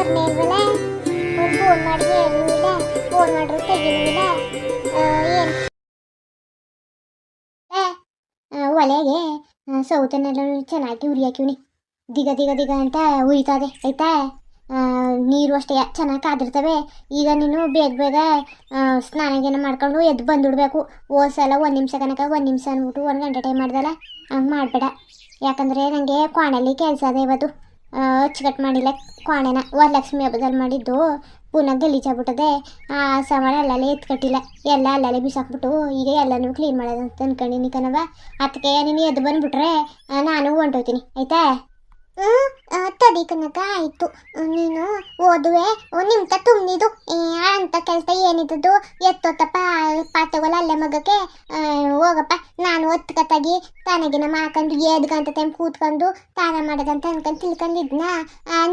ಬರ್ನೇ ಇಲ್ವಲ್ಲ. ಒಂದು ಫೋನ್ ಮಾಡಿ ಏನೂ ಇಲ್ಲ, ಫೋನ್ ಮಾಡ್ರು ತೆಗಿನೂ ಇಲ್ಲ. ಏನು ಒಲೆಗೆ ಸೌತನ್ನೆಲ್ಲ ಚೆನ್ನಾಗಿ ಉರಿಯಾಕಿವ್ನಿ. ದಿಗ ದಿಗ ದಿಗ ಅಂತ ಉರಿತದೆ ಆಯ್ತಾ. ನೀರು ಅಷ್ಟೇ ಚೆನ್ನಾಗಿ ಕಾದಿರ್ತವೆ. ಈಗ ನೀನು ಬೇಗ ಬೇಗ ಸ್ನಾನ ಮಾಡ್ಕೊಂಡು ಎದ್ದು ಬಂದುಬಿಡ್ಬೇಕು. ಓದ್ಸಲ 1 ನಿಮಿಷ ಕನಕ 1 ನಿಮಿಷ ಅಂದ್ಬಿಟ್ಟು 1 ಗಂಟೆ ಟೈಮ್ ಮಾಡ್ದಲ್ಲ, ಹಂಗೆ ಮಾಡಬೇಡ. ಯಾಕಂದರೆ ನನಗೆ ಕೋಣೆಯಲ್ಲಿ ಕೆಲಸ ಅದೇ ಇವತ್ತು. ಅಚ್ಚುಕಟ್ಟು ಮಾಡಿಲ್ಲ ಕೋಣೆನ. ವರಲಕ್ಷ್ಮಿ ಹಬ್ಬದಲ್ಲಿ ಮಾಡಿದ್ದು ಪುನಃ ಗಲೀಜಾಗ್ಬಿಟ್ಟದೆ. ಆ ಸಾಮಾನು ಅಲ್ಲಲ್ಲೇ ಎತ್ಕಟ್ಟಿಲ್ಲ, ಎಲ್ಲ ಅಲ್ಲಲ್ಲೇ ಬಿಸಾಕ್ಬಿಟ್ಟು ಈಗ ಎಲ್ಲನೂ ಕ್ಲೀನ್ ಮಾಡೋದು ಅಂತ ಅಂದ್ಕೊಂಡಿನಿ ಕಣವ. ಅದಕ್ಕೆ ನೀನು ಎದ್ದು ಬಂದುಬಿಟ್ರೆ ನಾನು ಹೊಂಟೋಯ್ತೀನಿ ಆಯಿತಾ. ತಡಿ ಕನಕ ಆಯಿತು. ನೀನು ಓದುವೆ ನಿಮ್ತ ತುಂಬಿದು ಅಂತ ಕೆಲಸ ಏನಿದ್ದದ್ದು ಎತ್ತೊತ್ತಪ್ಪ ಪಾತ್ರೆಗಳು ಅಲ್ಲೇ ಮಗಕ್ಕೆ ಹೋಗಪ್ಪ. ನಾನು ಹೊತ್ಕತ್ತಾಗಿ ತಾನಾಗಿನ ಮಾಡ್ಕೊಂಡು ಎದ್ಗಂತ ಟೈಮ್ ಕೂತ್ಕೊಂಡು ತಾನ ಮಾಡೋದಂತ ಅನ್ಕೊಂಡು ತಿಳ್ಕೊಂಡಿದ್ನ.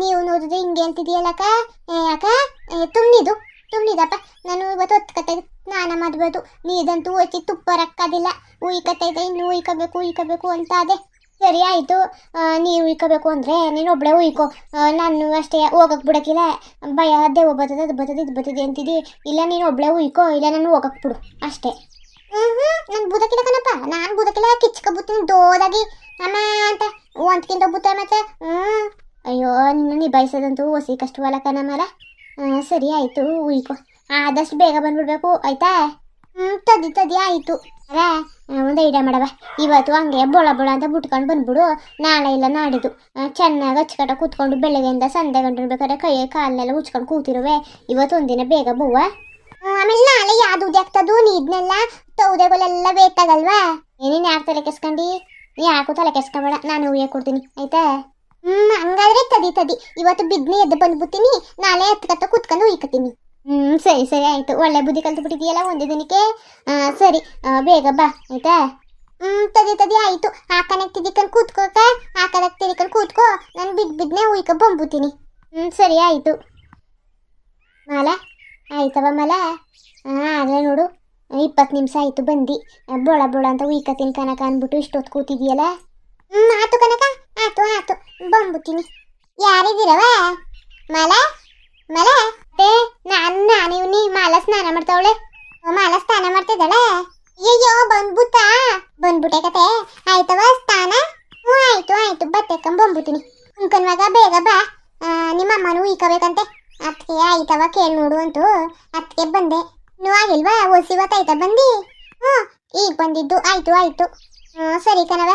ನೀವು ನೋಡಿದ್ರೆ ಹಿಂಗೆ ಹೇಳ್ತಿದ್ದೀಯಲ್ಲಕ್ಕ. ಯಾಕ ತುಂಬಿದಪ್ಪ. ನಾನು ಇವತ್ತು ಹೊತ್ಕತ್ತಾಗಿ ಸ್ನಾನ ಮಾಡ್ಬೋದು. ನೀದಂತೂ ಹೊಚ್ಚಿ ತುಪ್ಪ ರಕ್ಕೋದಿಲ್ಲ. ಉಯ್ಕತ್ತೈತೆ, ಇನ್ನು ಉಯ್ಕೋಬೇಕು ಅಂತ ಅದೇ. ಸರಿ ಆಯಿತು, ನೀವು ಉಯ್ಕೋಬೇಕು ಅಂದರೆ ನೀನು ಒಬ್ಬಳೇ ಉಯ್ಕೋ. ನಾನು ಅಷ್ಟೇ ಹೋಗಕ್ಕೆ ಬಿಡೋಕ್ಕಿಲ್ಲ. ಭಯ ದೆವ್ವ ಬರ್ತದೆ, ಅದು ಬರ್ತದೆ, ಇದು ಬರ್ತದೆ ಅಂತಿದ್ದಿ. ಇಲ್ಲ ನೀನು ಒಬ್ಬಳೇ ಉಯ್ಕೋ, ಇಲ್ಲ ನಾನು ಹೋಗಕ್ಕೆ ಬಿಡು ಅಷ್ಟೇ. ನಾನು ಬುದಕಿಲ್ಲ ಕಣಪ್ಪ. ನಾನು ಬುದಕಿಲ್ಲ, ಕಿಚ್ಕೊಬುತ್ತೀನಿ ದೋದಾಗಿ ಅಮ್ಮ ಅಂತ ಒಂದ್ಕಿಂತ ಬುತ್ತ ಮತ್ತೆ. ಅಯ್ಯೋ ನಿನ್ನ ನಿಭಾಯಿಸೋದಂತೂ ಹೊಸಿ ಕಷ್ಟವಲ್ಲ ಕಣಮ್ಮರ. ಸರಿ ಆಯಿತು ಉಯ್ಕೋ. ಆದಷ್ಟು ಬೇಗ ಬಂದುಬಿಡ್ಬೇಕು ಆಯಿತಾ. ತದಿ ಆಯಿತು. ಅಲ್ಲ ಒಂದು ಐಡಿಯಾ ಮಾಡವ. ಇವತ್ತು ಹಂಗೆ ಬೊಳ ಅಂತ ಬಿಟ್ಕೊಂಡು ಬಂದ್ಬಿಡು. ನಾಳೆ ಇಲ್ಲ ನಾಡಿದ್ದು ಚೆನ್ನಾಗಿ ಅಚ್ಚುಕಟ್ಟ ಕೂತ್ಕೊಂಡು ಬೆಳಗ್ಗೆಯಿಂದ ಸಂಜೆ ಗಂಟೆ ಬೇಕಾದ್ರೆ ಕೈ ಕಾಲನ್ನೆಲ್ಲ ಉಚ್ಕೊಂಡು ಕೂತಿರುವೆ. ಇವತ್ತು ಒಂದಿನ ಬೇಗ ಬವ್ವ. ಆಮೇಲೆ ನಾಳೆ ಯಾವ್ದು ಉದ್ಯಾಗ್ತದು ನೀದ್ನೆಲ್ಲ ತೌದೆಗಳೆಲ್ಲ ಬೇಕಾಗಲ್ವಾ. ಏನೇನು ಯಾಕೆ ತಲೆ ಕೆಸ್ಕೊಂಡು ಯಾಕೂ ತಲೆ ಕೆಸ್ಕೊಬೇಡ, ನಾನು ಉಯ್ಯ ಕೊಡ್ತೀನಿ ಆಯ್ತಾ. ಹಂಗಾದ್ರೆ ತದಿ ಇವತ್ತು ಬಿದ್ನಿ ಎದ್ದು ಬಂದ್ಬಿಡ್ತೀನಿ. ನಾಳೆ ಹತ್ಕತ್ತ ಕೂತ್ಕೊಂಡು ಉಯ್ಕತೀನಿ. ಸರಿ ಆಯಿತು. ಒಳ್ಳೆ ಬುದ್ಧಿ ಕಲ್ತು ಬಿಟ್ಟಿದೆಯಲ್ಲ ಒಂದೇ ದಿನಕ್ಕೆ. ಸರಿ ಬೇಗ ಬಾ ಆಯಿತಾ. ತದಿ ಆಯಿತು. ಹಾಕನಕ್ಕೆ ತಿದಿಕೊಂಡು ಕೂತ್ಕೋಕ, ಹಾಕದಕ್ಕೆ ತಿದಿಕೊಂಡು ಕೂತ್ಕೋ. ನಾನು ಬಿದ್ನೆ ಉಯ್ಕ ಬಂದ್ಬಿಡ್ತೀನಿ. ಸರಿ ಆಯಿತು ಮಾಲ. ಆಯ್ತವ ಮಾಲ. ಆಗಲೇ ನೋಡು 20 ನಿಮಿಷ ಆಯಿತು ಬಂದು. ಬೊಳ ಅಂತ ಉಯ್ಕತೀನಿ ಕನಕ ಅಂದ್ಬಿಟ್ಟು ಇಷ್ಟೊತ್ತು ಕೂತಿದೆಯಲ್ಲ. ಆಯ್ತು ಕನಕ, ಆಯ್ತು ಬಂದ್ಬಿಡ್ತೀನಿ. ಯಾರಿದ್ದೀರವ ಮಾಲ? ನಾನು ಇವನಿ ಮಾಲ ಸ್ನಾನ ಮಾಡ್ತಾವಳೆ. ಮಾಲ ಸ್ನಾನ ಮಾಡ್ತಿದ್ದಾಳೆ. ಅಯ್ಯೋ ಬಂದ್ಬಿಟ್ಟೆ ಕತೆ. ಆಯ್ತವ ಸ್ನಾನ? ಆಯ್ತು ಬತ್ತೆಕ್ಕಂಬ ಬಂದ್ಬಿಡ್ತೀನಿ. ಉಂಕನ್ವಾಗ ಬೇಗ ಬಾ. ನಿಮ್ಮ ಅಮ್ಮನೂ ಉಯ್ಕೋಬೇಕಂತೆ. ಅದಕ್ಕೆ ಆಯ್ತವ ಕೇಳಿ ನೋಡು ಅಂತೂ ಅದಕ್ಕೆ ಬಂದೆ. ಇನ್ನೂ ಆಗಿಲ್ವಾ ಹೊಸಿವತ್ತಾಯ್ತಾ ಬಂದು? ಈಗ ಬಂದಿದ್ದು. ಆಯ್ತು. ಸರಿ ಕಣವ.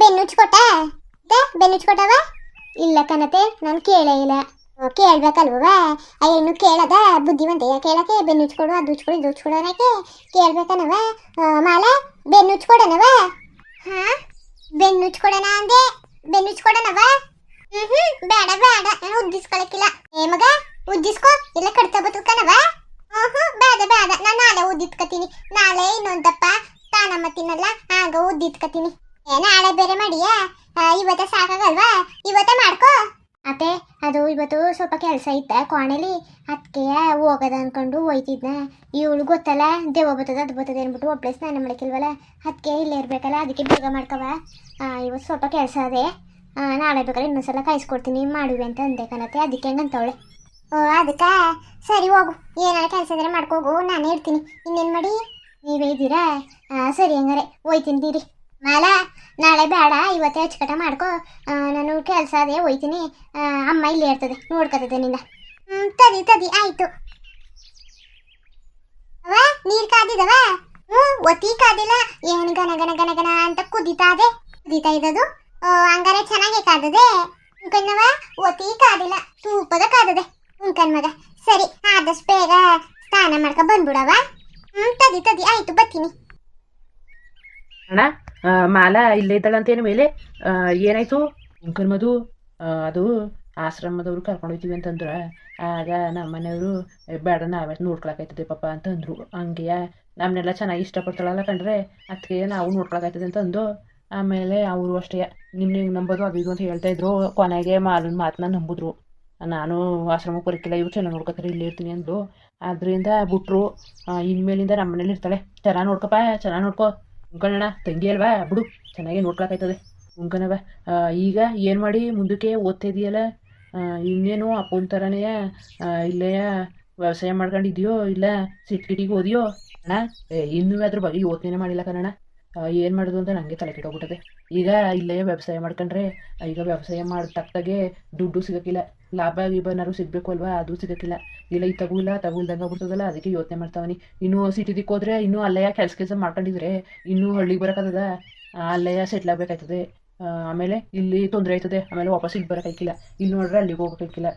ಬೆನ್ನುಚ್ಕೊಟ್ಟವ? ಇಲ್ಲ ಕಣತೆ, ನಾನು ಕೇಳೇ ಇಲ್ಲ. ಕೇಳ್ಬೇಕಲ್ವ ಆ ಹೆಣ್ಣು ಕೇಳದ ಬುದ್ಧಿವಂತೆಯ ಕೇಳಕ್ಕೆ. ಬೆನ್ನುಚ್ಕೊಡು, ಅದು ಉಚ್ಕೊಡು, ಇದು ಉಚ್ಕೊಡು ಅನ್ನಕ್ಕೆ ಕೇಳ್ಬೇಕನವ. ಮಾಲ ಬೆನ್ನುಚ್ಕೊಡನವ? ಬೆನ್ನುಚ್ಕೊಡನ ಅಂದೆ. ಬೆನ್ನುಚ್ಕೊಡನವ? ಬೇಡ ನಾನು ಉದ್ದಿಸ್ಕೊಳಕ್ಕಿಲ್ಲ. ಮಗ ಉದ್ದಿಸ್ಕೊ, ಇಲ್ಲ ಕಡ್ತ ಬದುಕನವ. ಬೇಡ ನಾನು ನಾಳೆ ಉದ್ದಿತ್ಕತೀನಿ. ನಾಳೆ ಇನ್ನೊಂದಪ್ಪ ಸ್ನಾನ ಮತ್ತಿನಲ್ಲ ಆಗ ಉದ್ದಿತ್ಕತೀನಿ. ನಾಳೆ ಬೇರೆ ಮಾಡಿಯಾ? ಇವತ್ತ ಸಾಕಾಗಲ್ವಾ? ಇವತ್ತ ಮಾಡ್ಕೋ ಅತ್ತೆ. ಅದು ಇವತ್ತು ಸ್ವಲ್ಪ ಕೆಲಸ ಇತ್ತ ಕೋಣೆಲಿ, ಅದಕ್ಕೆ ಹೋಗೋದ ಅನ್ಕೊಂಡು ಹೋಯ್ತಿದ್ನ. ಇವಳು ಗೊತ್ತಲ್ಲ ದೆವ್ವ ಬರ್ತದೆ ಅದು ಬರ್ತದೆ ಅಂದ್ಬಿಟ್ಟು ಒಬ್ಬಳೆ ಸ್ನಾನ ಮಾಡಕ್ಕಿಲ್ವಲ್ಲ, ಅದಕ್ಕೆ ಇಲ್ಲೇ ಇರಬೇಕಲ್ಲ, ಅದಕ್ಕೆ ಬೇಗ ಮಾಡ್ಕವ. ಇವತ್ತು ಸ್ವಲ್ಪ ಕೆಲಸ ಅದೇ. ನಾಳೆ ಬೇಕಾದ್ರೆ ಇನ್ನೊಂದ್ಸಲ ಕಾಯಿಸ್ಕೊಡ್ತೀನಿ ಮಾಡುವೆ ಅಂತ ಅಂದೆ ಕಣತ್ತೆ. ಅದಕ್ಕೆ ಹಂಗಂತವಳೆ. ಅದಕ್ಕೆ ಸರಿ ಹೋಗು, ಏನಾರ ಕೆಲಸ ಇದ್ರೆ ಮಾಡ್ಕೋಗು, ನಾನೇ ಇರ್ತೀನಿ. ಇನ್ನೇನು ಮಾಡಿ ನೀವೇ ಇದ್ದೀರಾ? ಸರಿ ಹಂಗಾರೆ ಹೋಯ್ತೀನಿ ದೀರಿ. ಮಾಲ ನಾಳೆ ಬೇಡ, ಇವತ್ತೇ ಅಚ್ಚುಕಟ್ಟ ಮಾಡ್ಕೊ. ನಾನು ಕೆಲಸ ಅದೇ ಹೋಯ್ತೀನಿ. ಅಮ್ಮ ಇಲ್ಲೇ ಇರ್ತದೆ, ನೋಡ್ಕೊತದೆ ನಿನ್ನ. ತದಿ ಆಯಿತು. ನೀರು ಕಾದಿದವ? ಒತ್ತಿ ಕಾದಿಲ್ಲ. ಏನು ಗನ ಅಂತ ಕುದೀತಾ ಇದ್ದದು. ಹಂಗಾರೆ ಚೆನ್ನಾಗೆ ಕಾದದೆ. ಉಂಕನ್ನವ ಒತ್ತಿ ಕಾದಿಲ್ಲ, ತೂಪದ ಕಾದದೆ ಉಂಕನ್ ಮಗ. ಸರಿ ಆದಷ್ಟು ಬೇಗ ಸ್ನಾನ ಮಾಡ್ಕೊ ಬಂದ್ಬಿಡವ. ತದಿ ಆಯಿತು ಬರ್ತೀನಿ. ಅಣ್ಣ ಮಾಲಾ ಇಲ್ಲೇ ಇದ್ದಾಳಂತೇನು ಮೇಲೆ ಏನಾಯ್ತು ಅಂಕನ್ಮದು? ಅದು ಆಶ್ರಮದವ್ರು ಕರ್ಕೊಂಡು ಹೋಗ್ತೀವಿ ಅಂತಂದ್ರೆ ಆಗ ನಮ್ಮ ಮನೆಯವರು ಬೇಡ ನಾವೇ ನೋಡ್ಕೊಳಕಾಯ್ತದೆ ಪಾಪ ಅಂತಂದರು. ಹಂಗೆಯ ನಮ್ಮನ್ನೆಲ್ಲ ಚೆನ್ನಾಗಿ ಇಷ್ಟಪಡ್ತಾಳಲ್ಲ ಕಂಡ್ರೆ ಅದಕ್ಕೆ ನಾವು ನೋಡ್ಕೊಳಕಾಯ್ತದೆ ಅಂತಂದು. ಆಮೇಲೆ ಅವರು ಅಷ್ಟೇ ನಿಮ್ಗೆ ನಂಬೋದು ಅದು ಇದು ಅಂತ ಹೇಳ್ತಾಯಿದ್ರು. ಕೊನೆಗೆ ಮಾಲೂನ್ ಮಾತನ್ನ ನಂಬಿದ್ರು. ನಾನು ಆಶ್ರಮಕ್ಕೆ ಬರೋಕ್ಕಿಲ್ಲ, ಇವ್ರು ಚೆನ್ನಾಗಿ ನೋಡ್ಕೊತಾರೆ, ಇಲ್ಲೇ ಇರ್ತೀನಿ ಅಂದರು. ಅದರಿಂದ ಬಿಟ್ರು. ಇನ್ಮೇಲಿಂದ ನಮ್ಮ ಮನೇಲಿ ಇರ್ತಾಳೆ. ಚೆನ್ನಾಗಿ ನೋಡ್ಕೊಪ್ಪ, ಚೆನ್ನಾಗಿ ನೋಡ್ಕೊ. ಉಂಕಣ್ಣ ತಂಗಿ ಅಲ್ವಾ ಬಿಡು, ಚೆನ್ನಾಗಿ ನೋಡ್ಕೊಳಕಾಯ್ತದೆ ಉಂಕನವ. ಈಗ ಏನು ಮಾಡಿ ಮುಂದಕ್ಕೆ ಓದ್ತಾ ಇದೆಯಲ್ಲ, ಇನ್ನೇನು ಅಪ್ಪನ ಥರನೇ ಇಲ್ಲೇ ವ್ಯವಸಾಯ ಮಾಡ್ಕೊಂಡಿದ್ಯೋ ಇಲ್ಲ ಸಿಟಿಗೆ ಓದಿಯೋ ಅಣ್ಣ? ಇನ್ನೂ ಅದ್ರ ಬಗ್ಗೆ ಯೋಚನೆ ಮಾಡಿಲ್ಲ ಕಣಣ್ಣ. ಏನು ಮಾಡೋದು ಅಂತ ನನಗೆ ತಲೆ ಕೆಟ್ಟೋಗ್ಬಿಟ್ಟದೆ. ಈಗ ಇಲ್ಲೇ ವ್ಯವಸಾಯ ಮಾಡ್ಕೊಂಡ್ರೆ ಈಗ ವ್ಯವಸಾಯ ಮಾಡಿ ತಕ್ಕದಾಗೆ ದುಡ್ಡು ಸಿಗೋಕ್ಕಿಲ್ಲ, ಲಾಭ ಗೀಭನಾರು ಸಿಗಬೇಕು ಅಲ್ವಾ, ಅದು ಸಿಗೋಕ್ಕಿಲ್ಲ. ಇಲ್ಲ ಈ ತಗೂಲ್ಲ ತಗೊಳ್ದಂಗೆ ಆಗ್ಬಿಡ್ತದಲ್ಲ, ಅದಕ್ಕೆ ಯೋಚನೆ ಮಾಡ್ತಾವನಿ. ಇನ್ನೂ ಸಿಟಿದಿಕ್ಕೆ ಹೋದ್ರೆ ಇನ್ನೂ ಅಲ್ಲೇ ಕೆಲಸ ಮಾಡ್ಕೊಂಡಿದ್ರೆ ಇನ್ನೂ ಹಳ್ಳಿಗೆ ಬರೋಕ್ಕಾಗದ, ಅಲ್ಲೇ ಸೆಟ್ಲ್ ಆಗಬೇಕಾಯ್ತದೆ. ಆಮೇಲೆ ಇಲ್ಲಿ ತೊಂದರೆ ಆಯ್ತದೆ, ಆಮೇಲೆ ವಾಪಸ್ ಇಲ್ಲಿ ಬರೋಕ್ಕಾಯ್ಕಿಲ್ಲ, ಇಲ್ಲಿ ನೋಡ್ರೆ ಅಲ್ಲಿಗೆ ಹೋಗೋಕ್ಕಾಯ್ಕಿಲ್ಲ.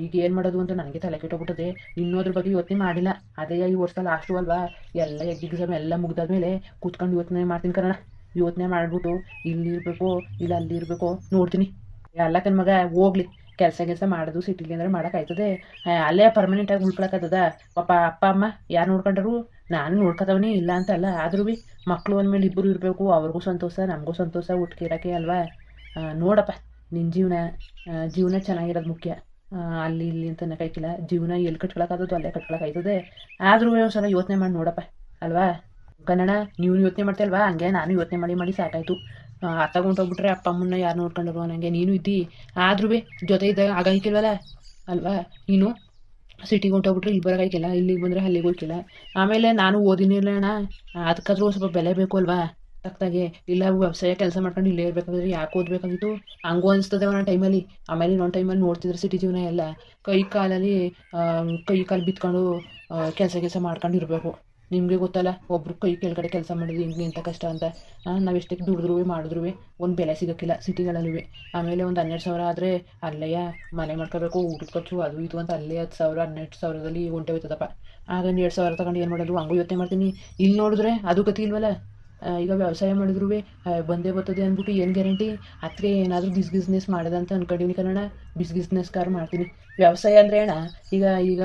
ಈಗ ಏನು ಮಾಡೋದು ಅಂತ ನನಗೆ ತಲೆ ಕೆಟ್ಟೋಗ್ಬಿಟ್ಟದೆ. ಇನ್ನೂ ಅದ್ರ ಬಗ್ಗೆ ಯೋಚನೆ ಮಾಡಿಲ್ಲ. ಅದೇ ಈ ವರ್ಷ ಲಾಸ್ಟು ಅಲ್ವಾ, ಎಲ್ಲ ಎಕ್ಸಾಮ್ ಎಲ್ಲ ಮುಗ್ದಾದ್ಮೇಲೆ ಕೂತ್ಕೊಂಡು ಯೋಚನೆ ಮಾಡ್ತೀನಿ ಕಣ. ಯೋಚನೆ ಮಾಡಿಬಿಟ್ಟು ಇಲ್ಲಿ ಇರಬೇಕು ಇಲ್ಲ ಅಲ್ಲಿ ಇರಬೇಕು ನೋಡ್ತೀನಿ. ಎಲ್ಲ ಕನ್ ಮಗ ಹೋಗ್ಲಿ, ಕೆಲಸ ಮಾಡೋದು ಸಿಟಿಲಿ ಅಂದರೆ ಮಾಡೋಕ್ಕಾಯ್ತದೆ. ಅಲ್ಲೇ ಪರ್ಮನೆಂಟಾಗಿ ಉಳ್ಕೊಳಕ್ಕಾಗ್ತದ? ಪಾಪ ಅಪ್ಪ ಅಮ್ಮ ಯಾರು ನೋಡ್ಕೊಂಡ್ರು, ನಾನು ನೋಡ್ಕೊತವನಿ ಇಲ್ಲ ಅಂತ ಅಲ್ಲ, ಆದ್ರೂ ಮಕ್ಕಳು ಅಂದಮೇಲೆ ಇಬ್ಬರು ಇರಬೇಕು, ಅವ್ರಿಗೂ ಸಂತೋಷ ನಮಗೂ ಸಂತೋಷ ಒಟ್ಟಿಗಿರೋಕ್ಕೆ ಅಲ್ವಾ. ನೋಡಪ್ಪ, ನಿನ್ನ ಜೀವನ ಚೆನ್ನಾಗಿರೋದು ಮುಖ್ಯ. ಅಲ್ಲಿ ಇಲ್ಲಿ ಅಂತ ಅನ್ನೋಕ್ಕಾಯ್ಕಿಲ್ಲ, ಜೀವನ ಎಲ್ಲಿ ಕಟ್ಕೊಳಕ್ಕಾಗೋದು ಅಲ್ಲೇ ಕಟ್ಕೊಳಕ್ಕಾಯ್ತದೆ. ಆದರೂ ಒಂದ್ಸಲ ಯೋಚನೆ ಮಾಡಿ ನೋಡಪ್ಪ ಅಲ್ವಾ ಕನ್ನಡ. ನೀವು ಯೋಚನೆ ಮಾಡ್ತೀಯಲ್ವಾ, ಹಂಗೆ ನಾನು ಯೋಚನೆ ಮಾಡಿ ಸಾಕಾಯಿತು. ತಗೊಂಡೋಗ್ಬಿಟ್ರೆ ಅಪ್ಪ ಅಮ್ಮನ್ನ ಯಾರು ನೋಡ್ಕೊಂಡ್ರು ನನಗೆ ನೀನು ಇದ್ದಿ, ಆದ್ರೂ ಜೊತೆ ಇದ್ದಾಗ ಆಗೈಕಿಲ್ವಲ್ಲ ಅಲ್ವಾ. ನೀನು ಸಿಟಿಗೆ ಹೊಂಟೋಗ್ಬಿಟ್ರೆ ಇಲ್ಲಿ ಬರೋಕ್ಕಾಯ್ಕಿಲ್ಲ, ಇಲ್ಲಿಗೆ ಬಂದರೆ ಅಲ್ಲಿಗೆ ಹೋಗ್ಕಿಲ್ಲ. ಆಮೇಲೆ ನಾನು ಓದಿನಿಲ್ಲ ಅಣ್ಣ, ಅದಕ್ಕಾದ್ರೂ ಸ್ವಲ್ಪ ಬೆಲೆ ಬೇಕು ಅಲ್ವಾ ತಕ್ಕದಾಗೆ. ಇಲ್ಲ ವ್ಯವಸಾಯ ಕೆಲಸ ಮಾಡ್ಕೊಂಡು ಇಲ್ಲೇ ಇರಬೇಕಾದ್ರೆ ಯಾಕೆ ಓದಬೇಕಾಗಿತ್ತು ಹಂಗೂ ಅನಿಸ್ತದೆ ಒಂದೊಂದು ಟೈಮಲ್ಲಿ. ಆಮೇಲೆ ಇನ್ನೊಂದು ಟೈಮಲ್ಲಿ ನೋಡ್ತಿದ್ರೆ ಸಿಟಿ ಜೀವನ ಎಲ್ಲ ಕೈ ಕಾಲು ಬಿತ್ಕೊಂಡು ಕೆಲಸ ಮಾಡ್ಕೊಂಡು ಇರಬೇಕು. ನಿಮಗೆ ಗೊತ್ತಲ್ಲ, ಒಬ್ರು ಕೈ ಕೆಳಗಡೆ ಕೆಲಸ ಮಾಡಿದ್ರೆ ಹಿಂಗೆ ಇಂಥ ಕಷ್ಟ ಅಂತ. ನಾವೆಷ್ಟಕ್ಕೆ ದುಡಿದ್ರೂ ಮಾಡಿದ್ರೂ ಒಂದು ಬೆಲೆ ಸಿಗೋಕ್ಕಿಲ್ಲ ಸಿಟಿಗಳಲ್ಲಿ. ಆಮೇಲೆ ಒಂದು 12,000 ಆದರೆ ಅಲ್ಲೇ ಮನೆ ಮಾಡ್ಕೋಬೇಕು, ಊಟದ ಖರ್ಚು ಅದು ಇದು ಅಂತ ಅಲ್ಲೇ 10,000 12,000ದಲ್ಲಿ ಹೊಂಟೆ ಹೋಯ್ತದಪ್ಪ. ಆಗ 2,000 ತಗೊಂಡು ಏನು ಮಾಡೋದು ಹಂಗೂ ಯೋಚನೆ ಮಾಡ್ತೀನಿ. ಇಲ್ಲಿ ನೋಡಿದ್ರೆ ಅದು ಗತಿ ಇಲ್ವಲ್ಲ. ಈಗ ವ್ಯವಸಾಯ ಮಾಡಿದ್ರೂ ಬಂದೇ ಬರ್ತದೆ ಅಂದ್ಬಿಟ್ಟು ಏನು ಗ್ಯಾರಂಟಿ? ಅದಕ್ಕೆ ಏನಾದರೂ ಬಿಸ್ನೆಸ್ ಮಾಡೋದಂತ ಅನ್ಕೊಂಡಿನಿ ಕನ್ನಡ. ಬಿಸ್ನೆಸ್ಗಾರು ಮಾಡ್ತೀನಿ. ವ್ಯವಸಾಯ ಅಂದರೆ ಅಣ್ಣ, ಈಗ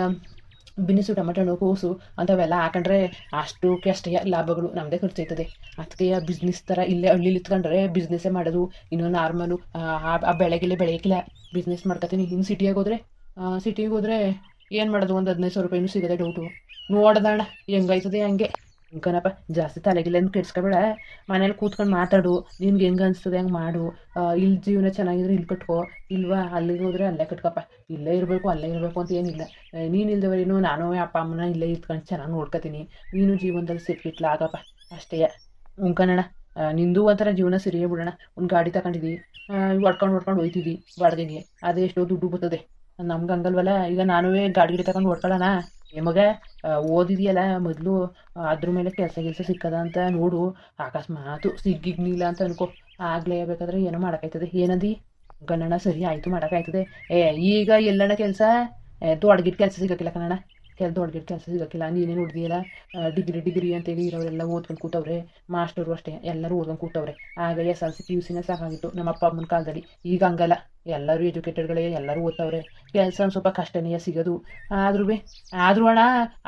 ಬಿನಿಸು ಟೊಮೆಟೊ ಹಣ್ಣು ಕೋಸು ಅಂಥವೆಲ್ಲ ಹಾಕೊಂಡ್ರೆ ಅಷ್ಟಕ್ಕೆ ಅಷ್ಟೇ ಲಾಭಗಳು, ನಮ್ಮದೇ ಖರ್ಚಾಯ್ತದೆ. ಅದಕ್ಕೆ ಬಿಸ್ನೆಸ್ ಥರ ಇಲ್ಲೇ ಹಳ್ಳಿಲಿ ಇತ್ಕೊಂಡ್ರೆ ಬಿಸ್ನೆಸ್ಸೇ ಮಾಡೋದು. ಇನ್ನೂ ನಾರ್ಮಲು ಆ ಬೆಳೆಗಿಲ್ಲೇ ಬೆಳೆಯೋಕ್ಕಿಲ್ಲ, ಬಿಸ್ನೆಸ್ ಮಾಡ್ಕೊತೀನಿ. ಇನ್ನು ಸಿಟಿಗೆ ಹೋದ್ರೆ ಏನು ಮಾಡೋದು, ಒಂದು 15,000 ರೂಪಾಯಿನೂ ಸಿಗೋದೇ ಡೌಟು. ನೋಡ್ದಣ್ಣ ಹೆಂಗಾಯ್ತದೆ ಹಂಗೆ. ಕಣಪ್ಪ, ಜಾಸ್ತಿ ತಲೆಗಿಲ್ಲೇನು ಕೆಡ್ಸ್ಕೊಬೇಡ, ಮನೇಲಿ ಕೂತ್ಕೊಂಡು ಮಾತಾಡು, ನಿನ್ಗೆ ಹೆಂಗೆ ಅನಿಸ್ತದೆ ಹಂಗೆ ಮಾಡು. ಇಲ್ಲಿ ಜೀವನ ಚೆನ್ನಾಗಿದ್ರೆ ಇಲ್ಲಿ ಕಟ್ಕೋ, ಇಲ್ವಾ ಅಲ್ಲಿಗೆ ಹೋದ್ರೆ ಅಲ್ಲೇ ಕಟ್ಕಪ್ಪ. ಇಲ್ಲೇ ಇರಬೇಕು ಅಲ್ಲೇ ಇರಬೇಕು ಅಂತ ಏನಿಲ್ಲ. ನೀನು ಇಲ್ದವರೇನು ನಾನು ಅಪ್ಪ ಅಮ್ಮನ ಇಲ್ಲೇ ಇತ್ಕೊಂಡು ಚೆನ್ನಾಗಿ ನೋಡ್ಕೊತೀನಿ. ನೀನು ಜೀವನದಲ್ಲಿ ಸಿಕ್ಕಿಟ್ಲಾಗಪ್ಪ ಅಷ್ಟೇ. ಕನ್ನಡ, ನಿಂದು ಒಂಥರ ಜೀವನ ಸರಿಯೇ ಬಿಡೋಣ. ಒಂದು ಗಾಡಿ ತಗೊಂಡಿದ್ದಿ, ಹೊಡ್ಕೊಂಡು ಹೋಯ್ತಿದ್ದಿ ಬಾಡಿಗೆಗೆ, ಅದೇ ಎಷ್ಟೋ ದುಡ್ಡು ಬರ್ತದೆ. ನಮ್ಗೆ ಹಂಗಲ್ವಲ್ಲ. ಈಗ ನಾನು ಗಾಡಿ ತಗೊಂಡು ಹೊಡ್ಕೊಳ್ಳೋಣ. ಮಗ ಓದಿದೆಯಲ್ಲ ಮೊದಲು, ಅದ್ರ ಮೇಲೆ ಕೆಲಸ ಸಿಕ್ಕದ ಅಂತ ನೋಡು. ಅಕಸ್ಮಾತು ಸಿಗ್ಗಿಗ್ನಿಲ್ಲ ಅಂತ ಅನ್ಕೋ, ಆಗಲೇ ಬೇಕಾದ್ರೆ ಏನೋ ಮಾಡೋಕ್ಕಾಯ್ತದೆ. ಏನಂದು ಗಣ್ಣಣ್ಣ? ಸರಿ ಆಯಿತು, ಮಾಡೋಕ್ಕಾಯ್ತದೆ. ಈಗ ಎಲ್ಲಣ್ಣ ಕೆಲಸ? ದೊಡ್ಡಗಿಟ್ಟು ಕೆಲಸ ಸಿಗೋಕ್ಕಿಲ್ಲ ಕನ್ನಡ. ದೊಡ್ಡಗಿಟ್ಟು ಕೆಲಸ ಸಿಗೋಕ್ಕಿಲ್ಲ. ನೀನೇನು ಹುಡ್ದಿಯಲ್ಲ, ಡಿಗ್ರಿ ಅಂತ ಇರೋರೆಲ್ಲ ಓದ್ಕೊಂಡು ಕೂತವ್ರೆ. ಮಾಸ್ಟರು ಅಷ್ಟೇ ಎಲ್ಲರೂ ಓದ್ಕೊಂಡು ಕೂತವ್ರೆ. ಆಗ SLC PUC ಸಾಕಾಗಿತ್ತು ನಮ್ಮ ಅಪ್ಪ ಅಮ್ಮನ ಕಾಲದಲ್ಲಿ. ಈಗ ಹಂಗಲ್ಲ, ಎಲ್ಲರೂ ಎಜುಕೇಟೆಡ್ಗಳೇ, ಎಲ್ಲರೂ ಓದ್ತವ್ರೆ. ಕೆಲಸ ಒಂದು ಸ್ವಲ್ಪ ಕಷ್ಟನೇ ಸಿಗೋದು. ಆದ್ರೂ ಅಣ್ಣ,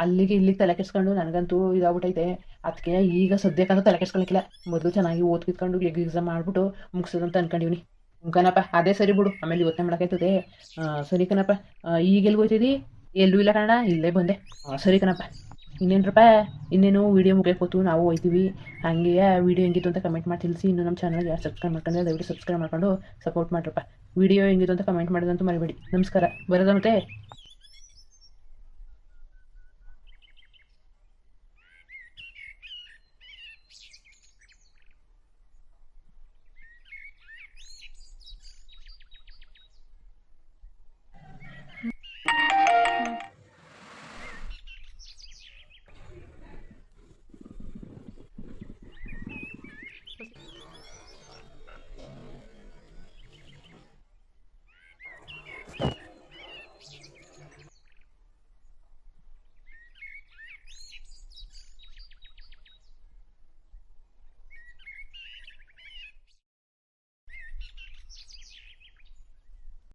ಅಲ್ಲಿಗೆ ಇಲ್ಲಿಗೆ ತಲೆ ಕೆಡ್ಸ್ಕೊಂಡು ನನಗಂತೂ ಇದಾಗ್ಬಿಟ್ಟೈತೆ. ಅದಕ್ಕೆ ಈಗ ಸದ್ಯಕ್ಕಂತೂ ತಲೆ ಕೆಡ್ಸ್ಕೊಳಕ್ಕಿಲ್ಲ. ಮೊದಲು ಚೆನ್ನಾಗಿ ಓದ್ಕಿತ್ಕೊಂಡು ಎಕ್ಸಾಮ್ ಮಾಡಿಬಿಟ್ಟು ಮುಗಿಸೋದಂತ ಅನ್ಕೊಂಡಿವ್ನಿ. ಕಣಪ್ಪ, ಅದೇ ಸರಿ ಬಿಡು, ಆಮೇಲೆ ಯೋಚನೆ ಮಾಡೋಕ್ಕಾಯ್ತದೆ. ಸರಿ ಕಣಪ್ಪ. ಈಗ ಎಲ್ಲಿ ಹೋಯ್ತಿದ್ದಿ? ಎಲ್ಲೂ ಇಲ್ಲ ಕನ್ನಡ, ಇಲ್ಲೇ ಬಂದೆ. ಸರಿ ಕಣಪ್ಪ. ಇನ್ನೇನ್ರಪ್ಪ, ಇನ್ನೇನು ವೀಡಿಯೋ ಮುಗಿಯಕ್ಕೆ ನಾವು ಹೋಯ್ತೀವಿ. ಹಾಗೆ ವೀಡಿಯೋ ಹೆಂಗಿತ್ತು ಅಂತ ಕಮೆಂಟ್ ಮಾಡಿ ತಿಳಿಸಿ. ಇನ್ನು ನಮ್ಮ ಚಾನಲ್ಗೆ ಯಾರು ಸಬ್ಸ್ಕ್ರೈಬ್ ಮಾಡ್ಕೊಂಡ್ರೆ ದಯವಿಟ್ಟು ಸಬ್ಸ್ಕ್ರೈಬ್ ಮಾಡ್ಕೊಂಡು ಸಪೋರ್ಟ್ ಮಾಡ್ರಪ್ಪ. ವೀಡಿಯೋ ಹೆಂಗಿತ್ತು ಅಂತ ಕಮೆಂಟ್ ಮಾಡೋದಂತೂ ಮರಿಬೇಡಿ. ನಮಸ್ಕಾರ. ಬರೋದ ಮತ್ತೆ.